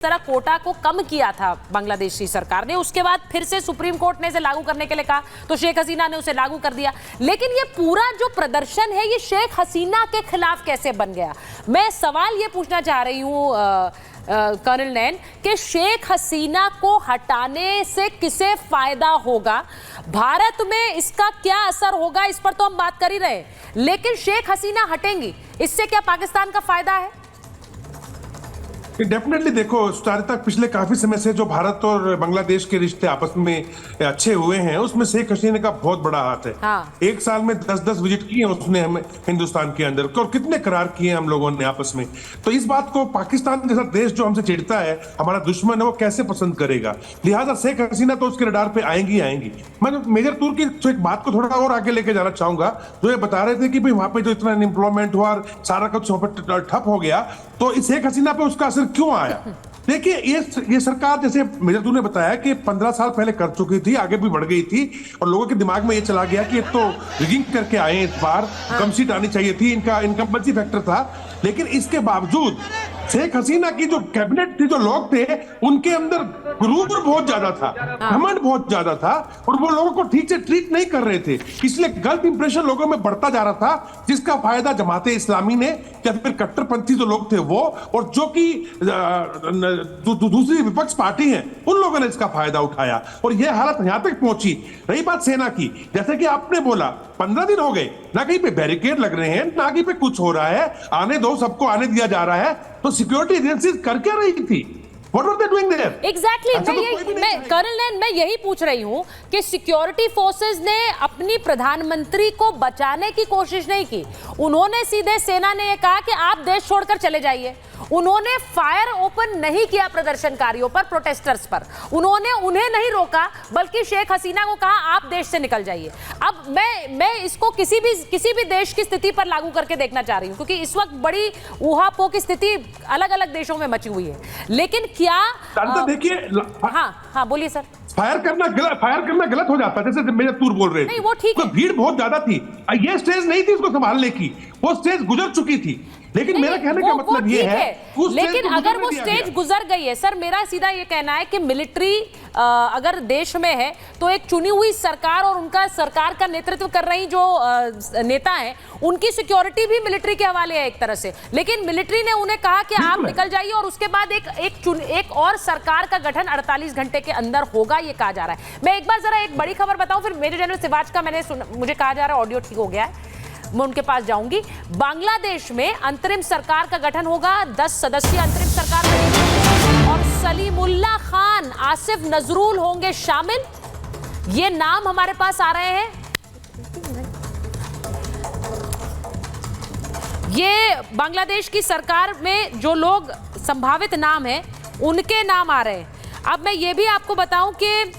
तरह कोटा को कम किया था बांग्लादेशी सरकार ने, उसके बाद फिर से सुप्रीम कोर्ट ने इसे लागू करने के लिए कहा तो शेख हसीना ने उसे लागू कर दिया। लेकिन ये पूरा जो प्रदर्शन है ये शेख हसीना के खिलाफ कैसे बन गया? मैं सवाल ये पूछना चाह रही हूँ कर्नल नैन कि शेख हसीना को हटाने से किसे फायदा होगा, भारत में इसका क्या असर होगा, इस पर तो हम बात कर ही रहे, लेकिन शेख हसीना हटेंगी, इससे क्या पाकिस्तान का फायदा है? डेफिनेटली देखो, तक पिछले काफी समय से जो भारत और बांग्लादेश के रिश्ते आपस में अच्छे हुए हैं उसमें शेख हसीना का बहुत बड़ा हाथ है। हाँ। एक साल में 10-10 विजिट किए उसने हमें हिंदुस्तान के अंदर, और कितने करार किए हम लोगों ने आपस में। तो इस बात को पाकिस्तान जैसा देश जो हमसे चिढ़ता है, हमारा दुश्मन है, वो कैसे पसंद करेगा? लिहाजा शेख हसीना तो उसके रडार पे आएंगी आएंगी। मैं मेजर टूर की तो एक बात को थोड़ा और आगे लेके जाना चाहूंगा, जो ये बता रहे थे कि भाई वहां पे जो इतना अनएम्प्लॉयमेंट हुआ और सारा कुछ ठप हो गया, तो इस शेख हसीना पे उसका असर क्यों आया? देखिए, ये सरकार जैसे मेजर तू ने बताया कि 15 साल पहले कर चुकी थी, आगे भी बढ़ गई थी, और लोगों के दिमाग में ये चला गया कि ये तो रिगिंग करके आए, इस बार कम सीट आनी चाहिए थी, इनका इनकम्बेंसी फैक्टर था। लेकिन इसके बावजूद शेख हसीना की जो कैबिनेट थी, जो लोग थे, उनके अंदर गुरूर बहुत ज्यादा था, घमंड बहुत ज्यादा था, और वो लोगों को ठीक से ट्रीट नहीं कर रहे थे। इसलिए गलत इंप्रेशन लोगों में बढ़ता जा रहा था, जिसका फायदा जमाते इस्लामी ने या फिर कट्टरपंथी जो लोग थे वो, और जो कि दूसरी विपक्ष पार्टी है, उन लोगों ने इसका फायदा उठाया, और यह हालत यहां तक पहुंची। रही बात सेना की, जैसे कि आपने बोला 15 दिन हो गए, ना कहीं पे बैरिकेड लग रहे हैं, ना कहीं पे कुछ हो रहा है, आने दो, सबको आने दिया जा रहा है, तो सिक्योरिटी एजेंसी कर क्या रही थी? What were they doing there? Exactly, colonel Nain, मैं यही पूछ रही हूं कि सिक्योरिटी फोर्सेस ने अपनी प्रधानमंत्री को बचाने की कोशिश नहीं की। उन्होंने सीधे, सेना ने यह कहा कि आप देश छोड़कर चले जाइए। उन्होंने फायर ओपन नहीं किया प्रदर्शनकारियों पर, प्रोटेस्टर्स पर। उन्होंने उन्हें नहीं रोका, बल्कि शेख हसीना को कहा आप देश से निकल जाइए। अब मैं इसको किसी भी देश की स्थिति पर लागू करके देखना चाह रही हूं, क्योंकि इस वक्त बड़ी ऊहापोह की स्थिति अलग अलग देशों में मची हुई है। लेकिन क्या देखिए, हाँ बोलिए सर। फायर करना गलत हो जाता है, जैसे मेरे तूर बोल रहे थे। नहीं, वो ठीक है, भीड़ बहुत ज्यादा थी, ये स्टेज नहीं थी उसको संभालने की, वो स्टेज गुजर चुकी थी। लेकिन मेरा कहने का मतलब ये है, लेकिन अगर वो स्टेज गुजर गई है, सर मेरा सीधा ये कहना है कि मिलिट्री अगर देश में है तो एक चुनी हुई सरकार और उनका सरकार का नेतृत्व कर रही जो नेता हैं, उनकी सिक्योरिटी भी मिलिट्री के हवाले है एक तरह से। लेकिन मिलिट्री ने उन्हें कहा कि आप निकल जाइए, और उसके बाद एक और सरकार का गठन 48 घंटे के अंदर होगा, ये कहा जा रहा है। मैं एक बार जरा एक बड़ी खबर बताऊं, फिर मेजर जनरल सिवाच का मुझे कहा जा रहा है ऑडियो ठीक हो गया है, मैं उनके पास जाऊंगी। बांग्लादेश में अंतरिम सरकार का गठन होगा, 10 सदस्यीय अंतरिम सरकार बनेगी, और सलीमुल्लाह खान, आसिफ नजरुल होंगे शामिल। ये नाम हमारे पास आ रहे हैं। ये बांग्लादेश की सरकार में जो लोग संभावित नाम हैं, उनके नाम आ रहे हैं। अब मैं ये भी आपको बताऊं कि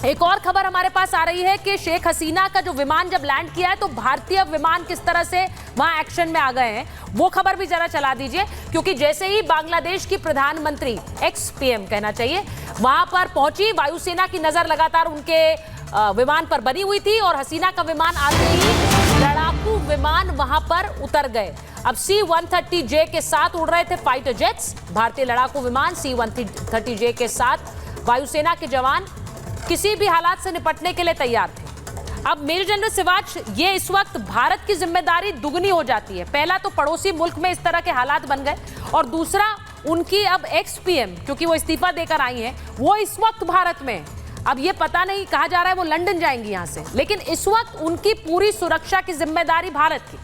एक और खबर हमारे पास आ रही है कि शेख हसीना का जो विमान जब लैंड किया है, तो भारतीय विमान किस तरह से वहां एक्शन में आ गए हैं, वो खबर भी जरा चला दीजिए। क्योंकि जैसे ही बांग्लादेश की प्रधानमंत्री, एक्स पीएम कहना चाहिए, वहां पर पहुंची, वायुसेना की नजर लगातार उनके विमान पर बनी हुई थी, और हसीना का विमान आते ही लड़ाकू विमान वहां पर उतर गए। अब C-130J के साथ उड़ रहे थे फाइटर जेट्स, भारतीय लड़ाकू विमान C-130J के साथ वायुसेना के जवान किसी भी हालात से निपटने के लिए तैयार थे। अब मेजर जनरल सिवाच, ये इस वक्त भारत की जिम्मेदारी दुगनी हो जाती है। पहला तो पड़ोसी मुल्क में इस तरह के हालात बन गए, और दूसरा उनकी अब एक्स पीएम, क्योंकि वो इस्तीफा देकर आई हैं, वो इस वक्त भारत में। अब ये पता नहीं, कहा जा रहा है वो लंदन जाएंगी यहां से, लेकिन इस वक्त उनकी पूरी सुरक्षा की जिम्मेदारी भारत की।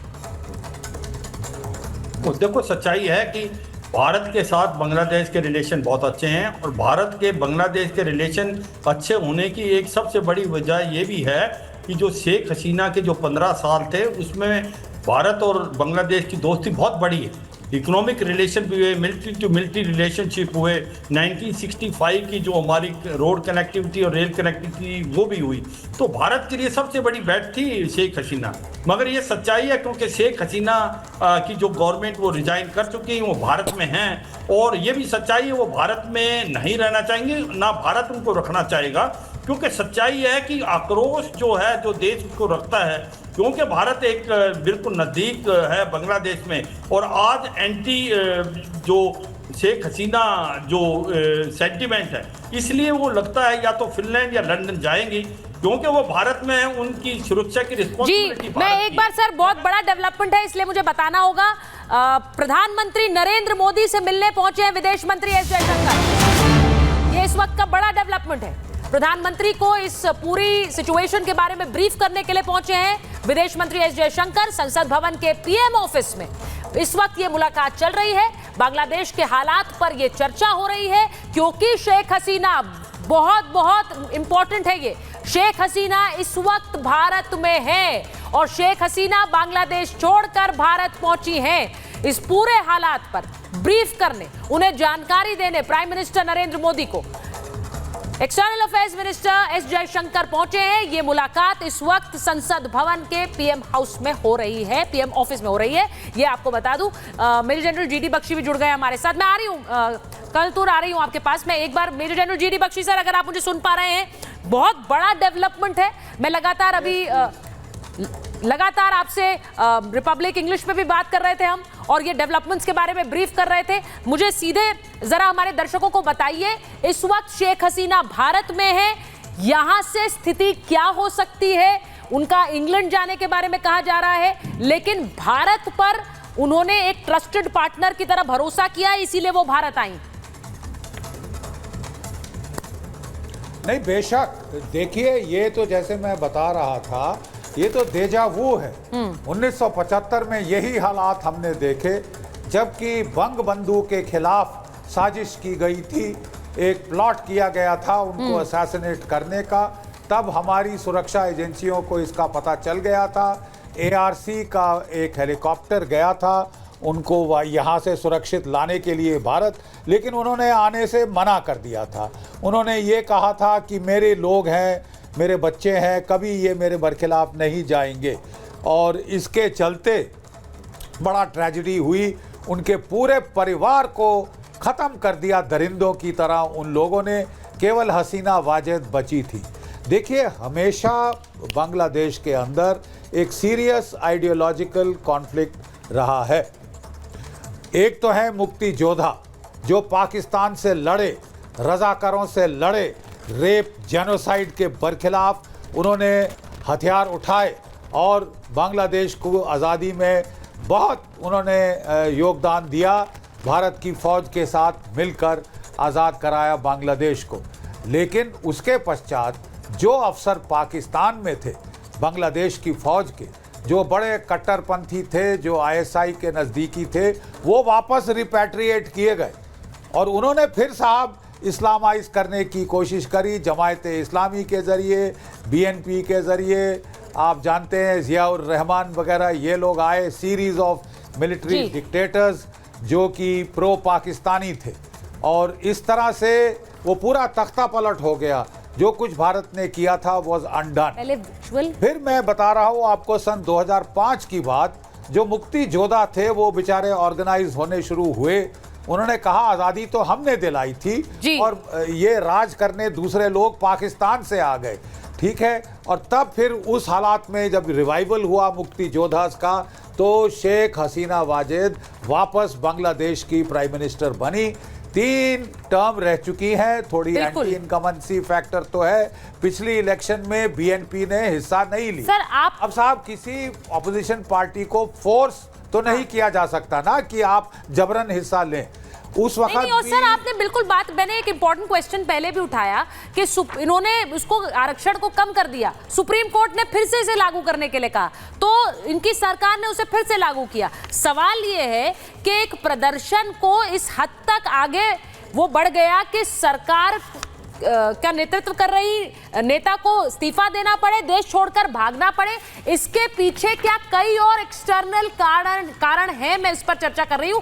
देखो, सच्चाई है कि भारत के साथ बांग्लादेश के रिलेशन बहुत अच्छे हैं, और भारत के बांग्लादेश के रिलेशन अच्छे होने की एक सबसे बड़ी वजह ये भी है कि जो शेख हसीना के जो 15 साल थे, उसमें भारत और बांग्लादेश की दोस्ती बहुत बड़ी है। इकोनॉमिक रिलेशन भी हुए, मिलिट्री टू मिलिट्री रिलेशनशिप हुए, 1965 की जो हमारी रोड कनेक्टिविटी और रेल कनेक्टिविटी वो भी हुई। तो भारत के लिए सबसे बड़ी बैट थी शेख हसीना। मगर ये सच्चाई है, क्योंकि शेख हसीना की जो गवर्नमेंट वो रिजाइन कर चुकी है, वो भारत में हैं, और ये भी सच्चाई है वो भारत में नहीं रहना चाहेंगे, ना भारत उनको रखना चाहेगा। क्योंकि सच्चाई है कि आक्रोश जो है, जो देश को रखता है, क्योंकि भारत एक बिल्कुल नज़दीक है बांग्लादेश में, और आज एंटी जो शेख हसीना जो सेंटिमेंट है, इसलिए वो लगता है या तो फिनलैंड या लंदन जाएंगी, क्योंकि वो भारत में है, उनकी सुरक्षा की जी रिस्पॉन्सिबिलिटी मैं एक बार सर, बहुत बड़ा डेवलपमेंट है इसलिए मुझे बताना होगा। प्रधानमंत्री नरेंद्र मोदी से मिलने पहुंचे हैं विदेश मंत्री एस जयशंकर। ये इस वक्त का बड़ा डेवलपमेंट है। प्रधानमंत्री को इस पूरी सिचुएशन के बारे में ब्रीफ करने के लिए पहुंचे हैं विदेश मंत्री एस जयशंकर संसद भवन के पीएम ऑफिस में। इस वक्त ये मुलाकात चल रही है, बांग्लादेश के हालात पर ये चर्चा हो रही है, क्योंकि शेख हसीना बहुत इंपॉर्टेंट है। ये शेख हसीना इस वक्त भारत में है और शेख हसीना बांग्लादेश छोड़कर भारत पहुंची हैं। इस पूरे हालात पर ब्रीफ करने, उन्हें जानकारी देने प्राइम मिनिस्टर नरेंद्र मोदी को external affairs minister S Jaishankar पहुंचे हैं। ये मुलाकात इस वक्त संसद भवन के पीएम हाउस में हो रही है, पीएम ऑफिस में हो रही है। ये आपको बता दूं, मेजर जनरल जीडी बख्शी भी जुड़ गए हमारे साथ। मैं आ रही हूं, कल तूर आ रही हूं आपके पास। मैं एक बार major general GD Bakshi sir, अगर आप मुझे सुन पा रहे हैं, बहुत बड़ा डेवलपमेंट है। मैं लगातार आपसे रिपब्लिक इंग्लिश पे भी बात कर रहे थे हम, और ये डेवलपमेंट्स के बारे में ब्रीफ कर रहे थे। मुझे सीधे जरा हमारे दर्शकों को बताइए, इस वक्त शेख हसीना भारत में है, यहां से स्थिति क्या हो सकती है? उनका इंग्लैंड जाने के बारे में कहा जा रहा है, लेकिन भारत पर उन्होंने एक ट्रस्टेड पार्टनर की तरह भरोसा किया, इसीलिए वो भारत आई। नहीं, बेशक देखिए, ये तो जैसे मैं बता रहा था, ये तो देजा वू है। 1975 में यही हालात हमने देखे, जबकि बंग बंधु के खिलाफ साजिश की गई थी, एक प्लॉट किया गया था उनको असैसिनेट करने का। तब हमारी सुरक्षा एजेंसियों को इसका पता चल गया था। ARC का एक हेलीकॉप्टर गया था उनको यहाँ से सुरक्षित लाने के लिए भारत, लेकिन उन्होंने आने से मना कर दिया था। उन्होंने ये कहा था कि मेरे लोग हैं, मेरे बच्चे हैं, कभी ये मेरे बरखिलाफ नहीं जाएंगे। और इसके चलते बड़ा ट्रेजेडी हुई, उनके पूरे परिवार को ख़त्म कर दिया दरिंदों की तरह उन लोगों ने, केवल हसीना वाजेद बची थी। देखिए, हमेशा बांग्लादेश के अंदर एक सीरियस आइडियोलॉजिकल कॉन्फ्लिक्ट रहा है। एक तो है मुक्ति योद्धा जो पाकिस्तान से लड़े, रजाकारों से लड़े, रेप जेनोसाइड के बरखिलाफ उन्होंने हथियार उठाए और बांग्लादेश को आज़ादी में बहुत उन्होंने योगदान दिया। भारत की फ़ौज के साथ मिलकर आज़ाद कराया बांग्लादेश को। लेकिन उसके पश्चात जो अफसर पाकिस्तान में थे बांग्लादेश की फ़ौज के, जो बड़े कट्टरपंथी थे, जो ISI के नज़दीकी थे, वो वापस रिपैट्रिएट किए गए और उन्होंने फिर साहब इस्लामाइज करने की कोशिश करी, जमायत इस्लामी के ज़रिए, BNP के ज़रिए। आप जानते हैं ज़ियाउर रहमान वगैरह ये लोग आए, सीरीज़ ऑफ मिलिट्री डिक्टेटर्स जो कि प्रो पाकिस्तानी थे, और इस तरह से वो पूरा तख्ता पलट हो गया। जो कुछ भारत ने किया था वॉज अनडन। फिर मैं बता रहा हूँ आपको, सन 2005 की बात, जो मुक्ति योद्धा थे वो बेचारे ऑर्गेनाइज होने शुरू हुए। उन्होंने कहा आज़ादी तो हमने दिलाई थी और ये राज करने दूसरे लोग पाकिस्तान से आ गए, ठीक है। और तब फिर उस हालात में जब रिवाइवल हुआ मुक्ति योद्धास का, तो शेख हसीना वाजेद वापस बांग्लादेश की प्राइम मिनिस्टर बनी। 3 टर्म रह चुकी हैं, थोड़ी एंटी इनकमेंसी फैक्टर तो है। पिछली इलेक्शन में BNP ने हिस्सा नहीं ली। सर आप अब साहब, किसी ऑपोजिशन पार्टी को फोर्स तो नहीं किया जा सकता ना कि आप जबरन हिस्सा लें। उस वक्त नहीं, और सर आपने बिल्कुल बात, मैंने एक इंपॉर्टेंट क्वेश्चन पहले भी उठाया कि इन्होंने उसको आरक्षण को कम कर दिया, सुप्रीम कोर्ट ने फिर से इसे लागू करने के लिए कहा, तो इनकी सरकार ने उसे फिर से लागू किया। सवाल ये है कि एक प्रदर्शन को इस हद तक आगे वो बढ़ गया कि सरकार का नेतृत्व कर रही नेता को इस्तीफा देना पड़े, देश छोड़कर भागना पड़े। इसके पीछे क्या कई और एक्सटर्नल कारण हैं, मैं इस पर चर्चा कर रही हूं।